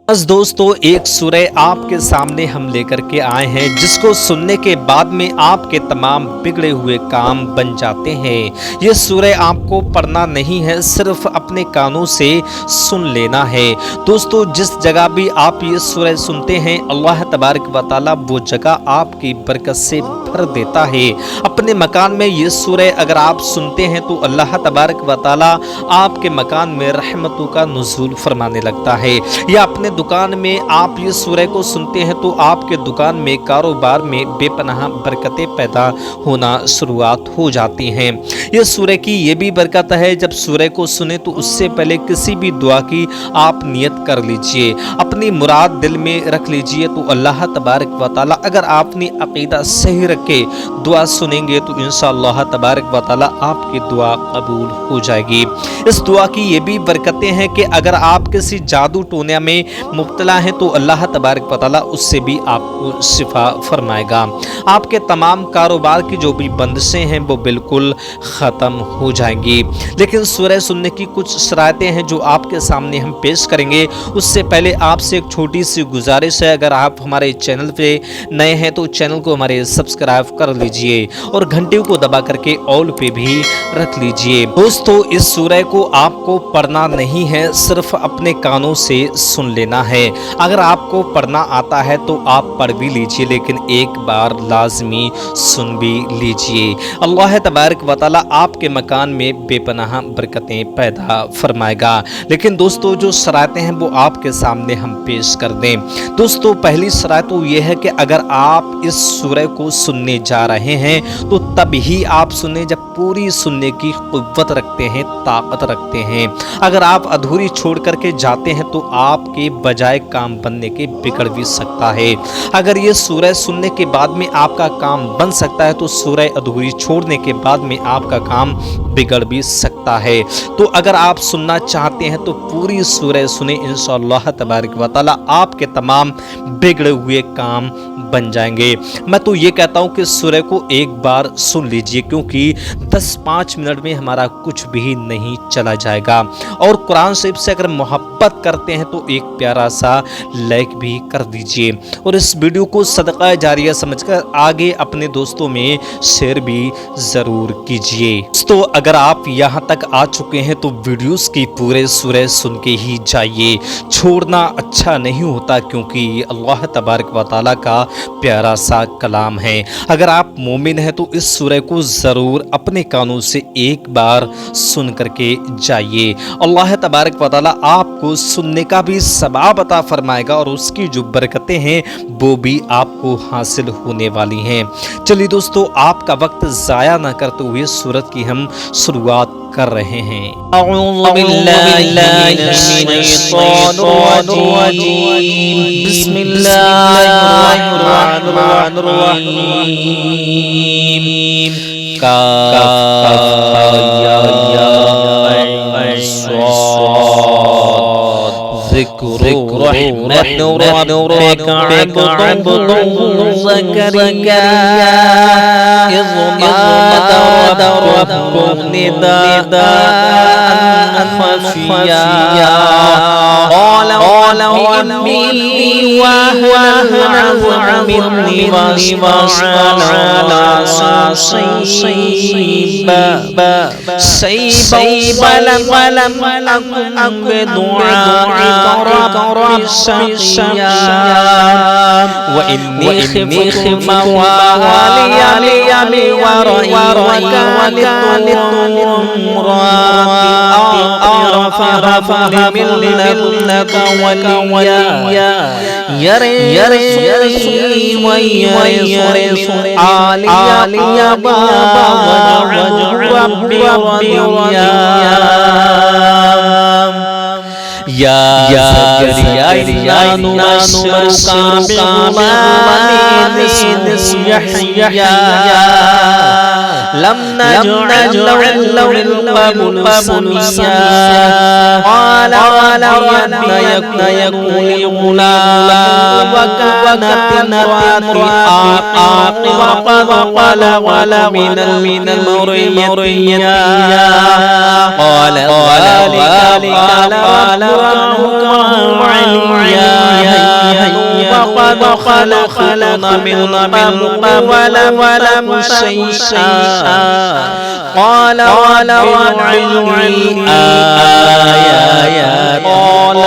बस दोस्तों, एक सूरह आपके सामने हम लेकर के आए हैं जिसको सुनने के बाद में आपके तमाम बिगड़े हुए काम बन जाते हैं। ये सूरह आपको पढ़ना नहीं है, सिर्फ अपने कानों से सुन लेना है। दोस्तों, जिस जगह भी आप ये सूरह सुनते हैं, अल्लाह तबारक व तआला वो जगह आपकी बरकत से भर देता है। अपने मकान में ये सूरह अगर आप सुनते हैं तो अल्लाह तबारक व तआला आपके मकान में रहमतों का नुज़ूल फरमाने लगता है। या अपने दुकान में आप ये सूरह को सुनते हैं तो आपके दुकान में, कारोबार में बेपनाह बरकतें पैदा होना शुरुआत हो जाती हैं। ये सूरह की ये भी बरकत है, जब सूरह को सुने तो उससे पहले किसी भी दुआ की आप नियत कर लीजिए, अपनी मुराद दिल में रख लीजिए, तो अल्लाह तबारक व तआला अगर आपने अकीदा सही रख के दुआ सुनेंगे तो इंशाअल्लाह तबारक व तआला आपकी दुआ कबूल हो जाएगी। इस दुआ की ये भी बरकतें हैं कि अगर आप किसी जादू टोने में मुब्तला हैं तो अल्लाह तबारक व तआला उससे भी आपको शिफा फरमाएगा। आपके तमाम कारोबार की जो भी बंदिशें हैं वो बिल्कुल ख़त्म हो जाएंगी। लेकिन सूरह सुनने की कुछ शरातें हैं जो आपके सामने हम पेश करेंगे। उससे पहले आपसे एक छोटी सी गुजारिश है, अगर आप हमारे चैनल पे नए हैं तो चैनल को हमारे सब्सक्राइब कर लीजिए और घंटी को दबा करके ऑल पे भी रख लीजिए। दोस्तों, इस सूरह को आपको पढ़ना नहीं है, सिर्फ अपने कानों से सुन लेना है। अगर आपको पढ़ना आता है तो आप पढ़ भी लीजिए, लेकिन एक बार लाजमी सुन भी लीजिए। अल्लाह तबारक व तआला आपके मकान में बेपनाह बरकतें पैदा फरमाएगा। लेकिन दोस्तों, जो शरातें हैं वो आपके सामने हम पेश कर दें। दोस्तों, पहली शरात तो यह है कि अगर आप इस सूरह को सुनने जा रहे हैं तो तब ही आप सुने जब पूरी सुनने की कुव्वत रखते हैं, ताकत रखते हैं। अगर आप अधूरी छोड़ करके जाते हैं तो आपके बजाय काम बनने के बिगड़ भी सकता है। अगर ये सूरह सुनने के बाद में आपका काम बन सकता है तो सूरह अधूरी छोड़ने के बाद में आपका काम बिगड़ भी सकता है। तो अगर आप सुनना चाहते हैं तो पूरी सूरह सुने, इंशाअल्लाह तबारक व तआला आपके तमाम बिगड़े हुए काम बन जाएंगे। मैं तो ये कहता हूँ कि सूरह को एक बार सुन लीजिए, क्योंकि 10-5 मिनट में हमारा कुछ भी नहीं चला जाएगा। और कुरान शरीफ से अगर मोहब्बत करते हैं तो एक प्यारा सा लाइक भी कर दीजिए और इस वीडियो को सदका जारिया समझकर आगे अपने दोस्तों में शेयर भी ज़रूर कीजिए। दोस्तों, अगर आप यहाँ तक आ चुके हैं तो वीडियोस की पूरे सूरह सुन के ही जाइए, छोड़ना अच्छा नहीं होता, क्योंकि अल्लाह तबारक व तआला का प्यारा सा कलाम है। अगर आप मोमिन हैं तो इस सूरह को ज़रूर अपने कानों से एक बार सुन करके जाइए। अल्लाह तबारक व तआला आपको सुनने का भी सवाब अता फरमाएगा और उसकी जो बरकतें हैं वो भी आपको हासिल होने वाली हैं। चलिए दोस्तों, आपका वक्त ज़ाया ना करते हुए सूरत की हम शुरुआत कर रहे हैं। لم نجعل له من سميا قال رب يكون لي غلام وكانت امرأتي عاقرا وبلغ من الأمر يتيا قال ذلك قال ربكم عليا وقد خلقنا من قبل ولم شيئا قال رب ادعني آيات قال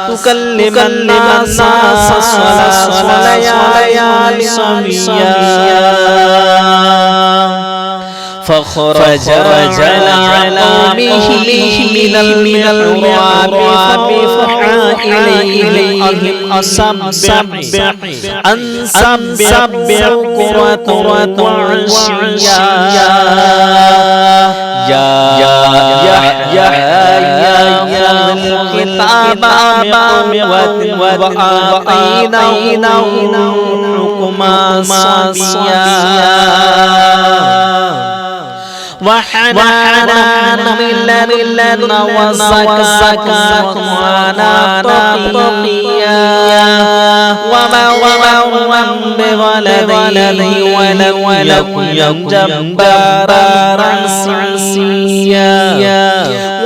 تكلم الناس وليالي سويا فخرج على قومه من المحراب فأوحى إليهم أن سبح بكرة وعشيا يا الكتاب بقوة وآتيناه حكما صبيا وحنانا من لدنا وزكاة وكان تقيا وبرا بولده ولم يكن جبارا عصيا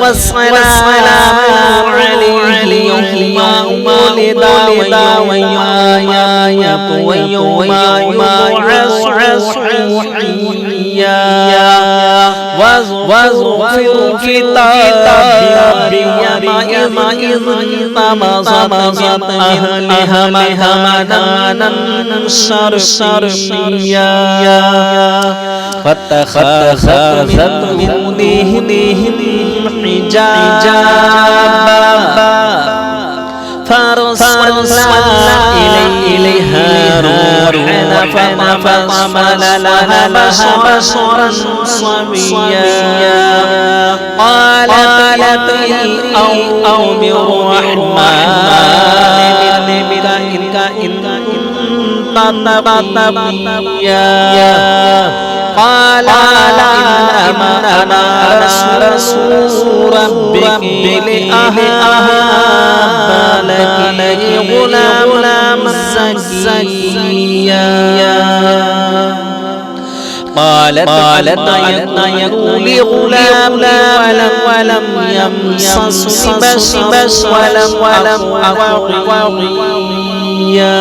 والسلام عليه يوم ولد ويوم يبعث حيا واذكر كتاب يومئذ طمست أهلها مهانا شرشيا فاتخذت من دونهم حجابا فارسلنا إليها روحنا فتمثل لها بشرا سويا قالت أو من الرحمن إن تتقيا قال إنما أنا رسول ربك لأهب لك غلاما زكيا قالت يكون لي غلام ولم يمسسني بشر ولم أك بغيا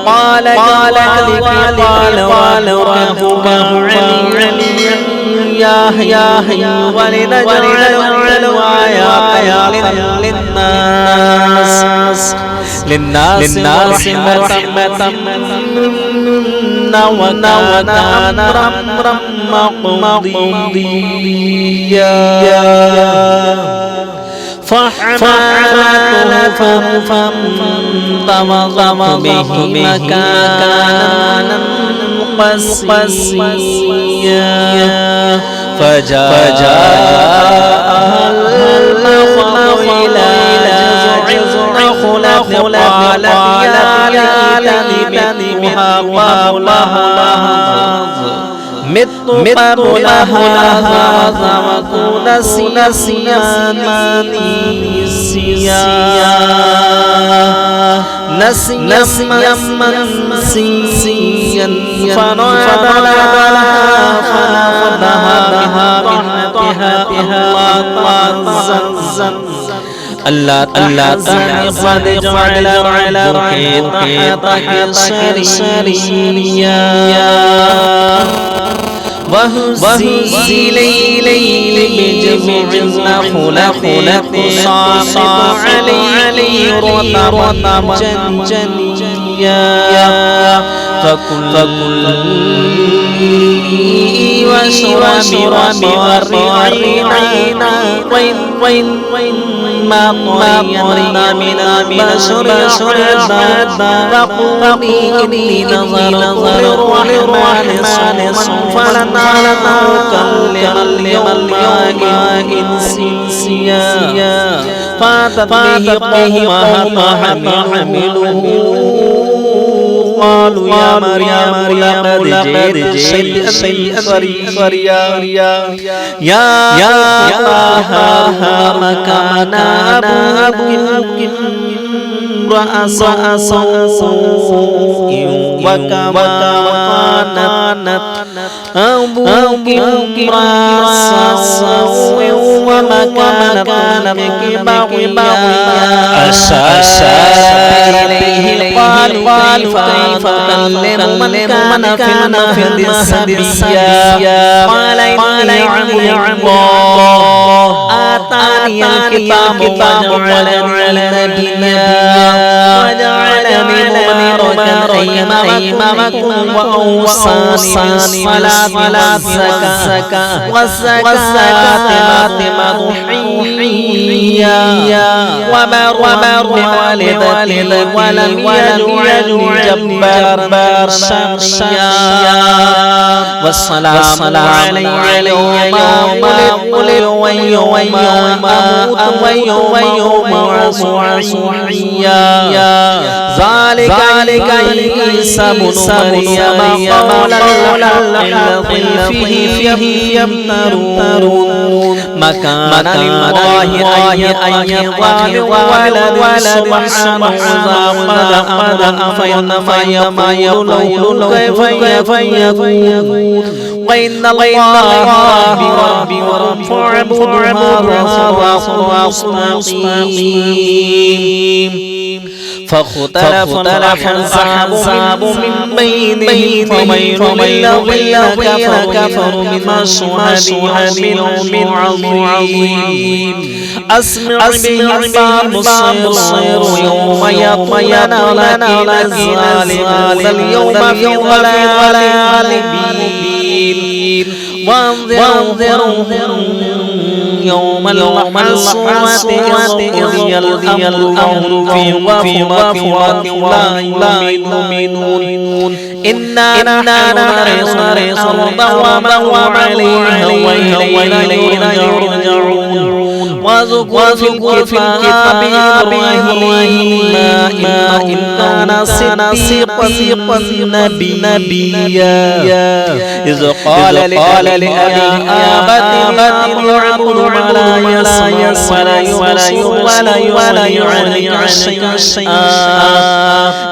قال كذلك قال ربك عليا ولنجعله آية للناس رحمة منا وكان أمرا مقضيا فحملته فانطلقت به مكانا قصيا فجاء المخاض إلى جذع النخلة قالت يا ليتني مت قبل هذا وكنت نسيا منسيا فنادها من تحتها ألا تحزني قد جعل ربك تحتك سريا وهزي إليه بجذع النخلة تساقط عليه رطبا جنيا فكلي واشربي وارضعينا ما طرينا من البشر فقولي إني نظرت للرحمن صوما فلن أكلم اليوم إنسيا فأتت به قومها فحملوه قالوا يا مريم لقد جئت شيئا فريا يا طه مكانا أبوك امرأ سوء وكما كانت أبوك امرأ سوء وما كانت के बागिया इलैहि क़ालू कैफ़ नुकल्लिमु मन कान फ़िल महदि सबिय्या क़ाल इन्नी अब्दुल्लाह आतानियल किताब वजअलनी नबिय्या वजअलनी मुबारकन अय्नामा वअवसानी बिस्सलाति वज़्ज़काति मदहिया वबर्रा बिवालिदती वलम यज'alni जब्बारन शक़िय्या वस्सलामु अलैया यौमा वुलिदtu वयौमा अमूतु वयौमा अब'अथु हय्या ज़ालिका ईसा इब्नु मरियम क़ौलल हक़्क़ि फ़ीहि यम्तरून मकान लिल्लाहि अन यत्तखिज़ वलदन सुब्हानहु मा यक़ूलु कैफ़ यकून وإن الله ربي فاعبدوه هذا صراط مستقيم فاختلف الأحزاب من بينهم فويل للذين كفروا من مشهد يوم عظيم أسمع به البصير يوم يطمئن الظالمون اليوم في ضلال مبين وانذرهم يوم الحسرة إذ قضي الأمر في غفلة لا يؤمنون إنا نحن نرث الأرض ومن عليها وإلينا يرجعون واذكر في الكتاب إبراهيم إنه كان صديقا نبيا إذ قال لأبيه آبت يعبد ما لا يسمع ولا يبصر ولا يغني شيئا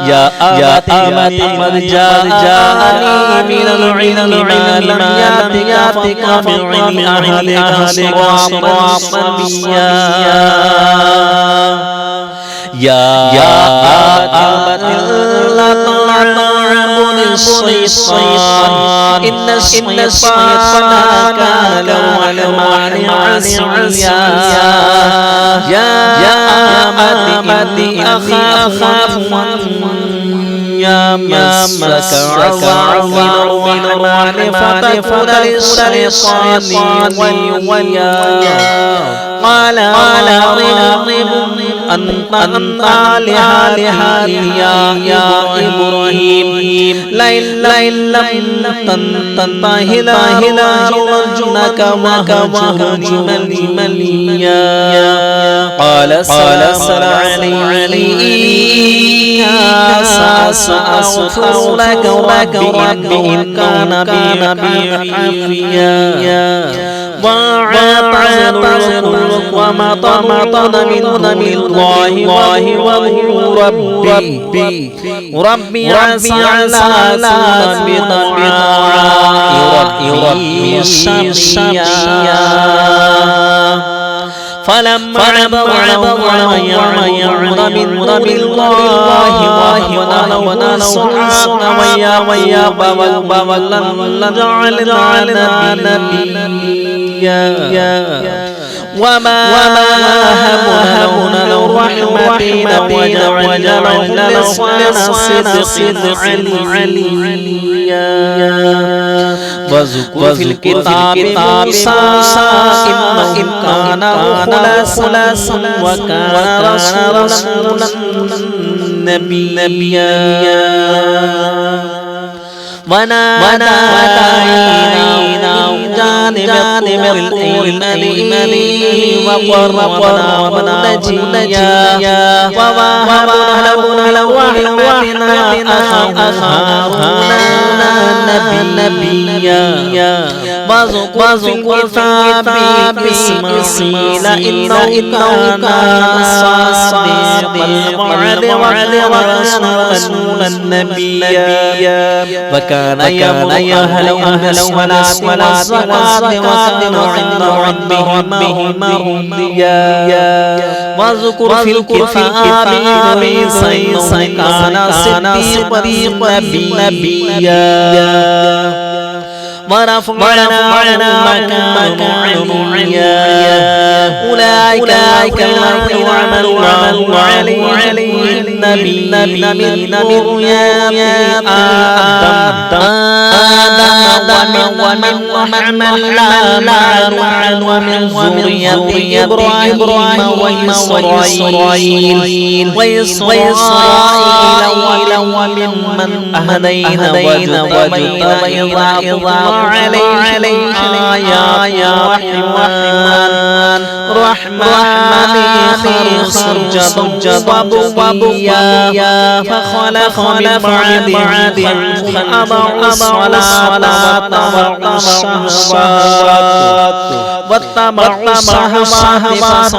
يا أبت قد جاءني من العلم ما لم يأتك فاعبد أهلك صراطا يا أبت لا تعبد الشيطان إن الشيطان كان للرحمن عصيا يا أبت إني أخاف يمسك عذاب من الرحمن فتكون للشيطان وليا قال راغب أنت لهذه يا إبراهيم لئن لم تنته لأرجمنك واهجرني مليا قال سلام عليك سأستغفر لك ربي إنه كان بي حفيا واعتزلكم وما طمعتن من الله ربي عسى لا بطاعة ربي شقيا فلما بلغ يعود من الله ونال سبحان ويا بولا جعلنا نبيا وما هبنا الرحمن وجعلنا لسان صدق عليا واذكر في الكتاب موسى إنه كان خلصا وكان رسولا نبيا وناديناه جانب الطور الأيمن وقربناه نجيا ووهبنا له رحمتنا أخاه نبيا واذكر في الكتاب إسماعيل إنه كان صادق الوعد ورسولا نبيا وكان يأمر أهل الصلاة والزكاة وكان عند ربه مرضيا واذكر في الكتاب إدريس إنه كان صديقا نبيا ورفعنا مكانه عليا أولئك الذين أنعم الله عليهم النبيين من ذرية آدم ومن حملنا مع نوح ومن ذرية إبراهيم وإسرائيل وممن أهدينا واجتبينا إذا عليه رحمن سجد وبكيا فخلف من بعدهم أضاعوا الصلاة واتبعوا الشهوات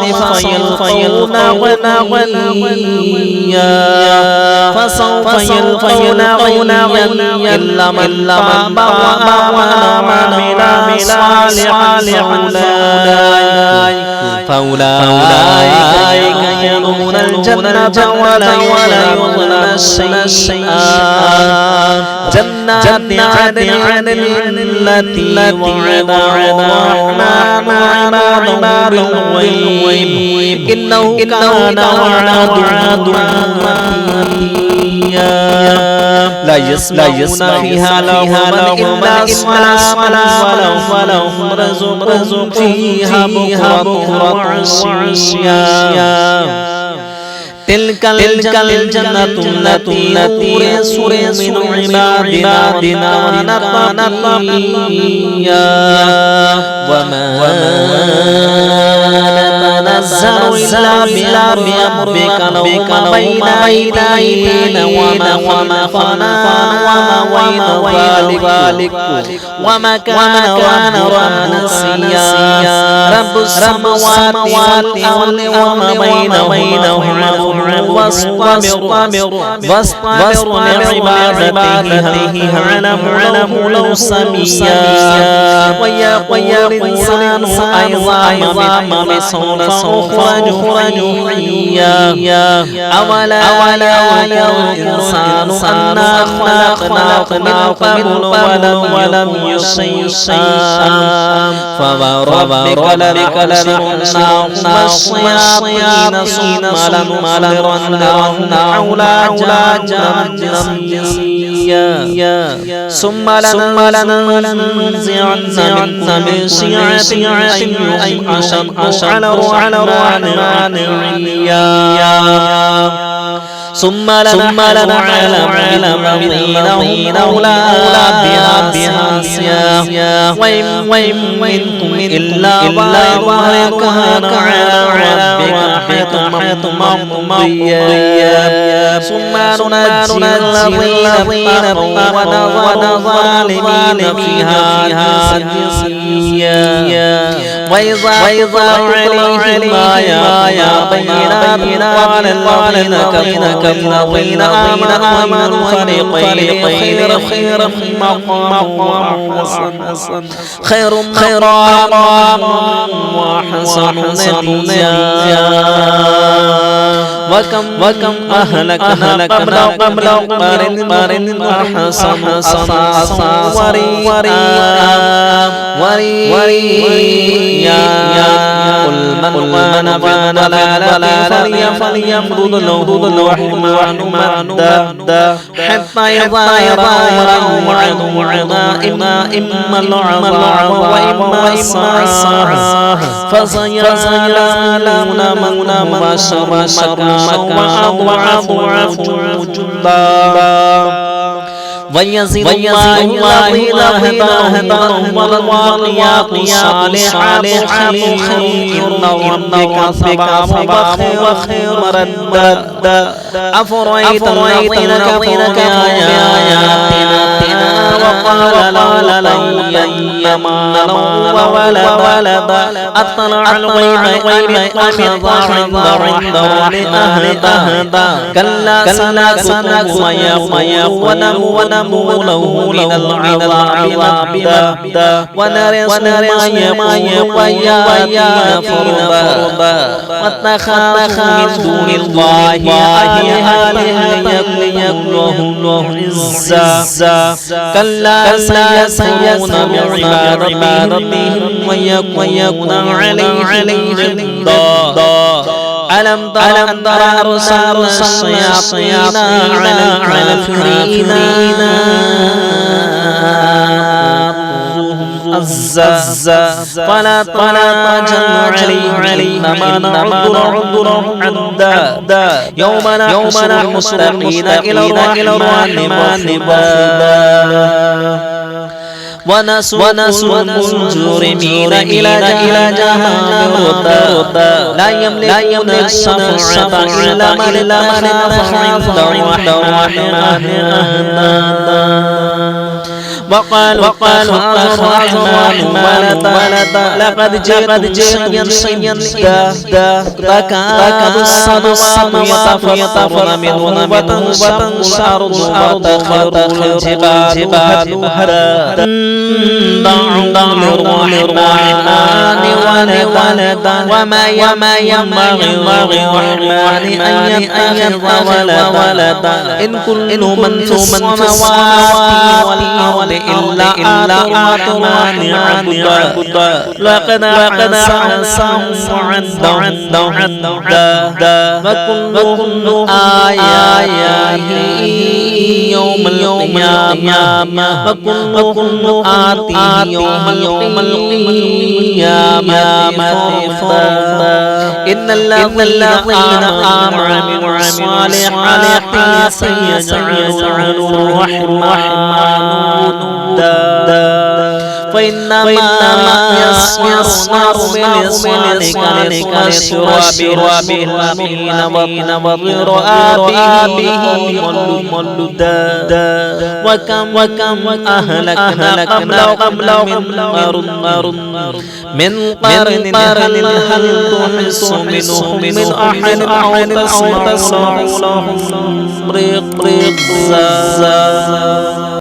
فسوف يلقون غيا إلا من تاب وآمن صالحا فأولئك يدخلون الجنة ولا يظلمون شيئا جنات عدن التي وعد الرحمن عباده بالغيب إنه كان وعده لا يسمعون فيها لغوا إلا الصلاة ولهم رزق فيها بكرة وعشيا تلك الجنة التي نورث من عبادنا نتقيا وما نتنزل إلا بأمرك لو بين أيدينا وما وما كان ربنا نسيا رب السماوات والأرض وما بينهما واصطبر لعبادته علم لو سميا ويقول الإنسان أيضا ما سوف حيا أولا يرى الإنسان أنا خلقناه من قبل ولم يشيء شيئا فوربك لنحشرنهم والشياطين ثم لنحضرنهم حول جهنم ثم لننزعن من شيعته أيهم على الرحمن عليا ثم لنعلم بينهم أولى بها سيا وإن منكم إلا واردها كان على ربك حتما مقضيا ثم ننجي الذين اتقوا ونذر الظالمين فيها جثيا وإذا عليهم آيات بينات قال الذين كفروا آمنوا فريقين خير مقاما وأحسن نديا وكم أهلكنا قبل قرن أحسن وريا قل من كان ضلالا فليمدد له الرحمن مدا حتى إذا وعد إما العذاب وإما الصعاب فسيعلمون من بشر مكانا وأضعف جدا ويزيد الله الذين هداهم والواقيات الصالحات خير ربك ثوابا وخير مردا أفرأيت الذين كفروا بآياتنا وقال لن مالا وولدا أطلع الغيب أم اتخذ عند الرحمن أهدا كلا سنكتب ما يقول ونمول له من العذاب مدا ونرث ما يقول ويأتينا فردا واتخذوا من دون الله آلهة ليكونوا له عزا كلا سيكفرون بعبادتهم ويكون عليهم ضدا ألم تر أرسل الشياطين على الكافرين الزا فلا تجل عليهم نعذر عدا يوم نحشر المتقين إلى الرحمن وفدا ونسوق المجرمين إلى جهنم وردا لا يملكون الشفاعة إلا من خاف عند الرحمن أهدا وقالوا الرحمن ولدا لقد جئتم شيئا تكاد السماوات يتفطرن منه وتنشق الأرض وتخر الجبال هدا دعوا للرحمن ولدا وما ينبغي للرحمن أن يتخذ ولدا إن كل من في السماوات والأرض إلا الرحمن عبدا لقد أحصاهم عدا وكل آياته يوم القيامة وكل آتيه يوم القيامة فردا إن الذين آمنوا وعملوا الصالحات سيجعل الرحمن ودا فإنما يسرناه بلسانك لتبشر به المؤمنين وتنذر به مولدا وكم أهلكنا قبلهم من قرن هل تحس منهم من أحد أو تسمع لهم رقصا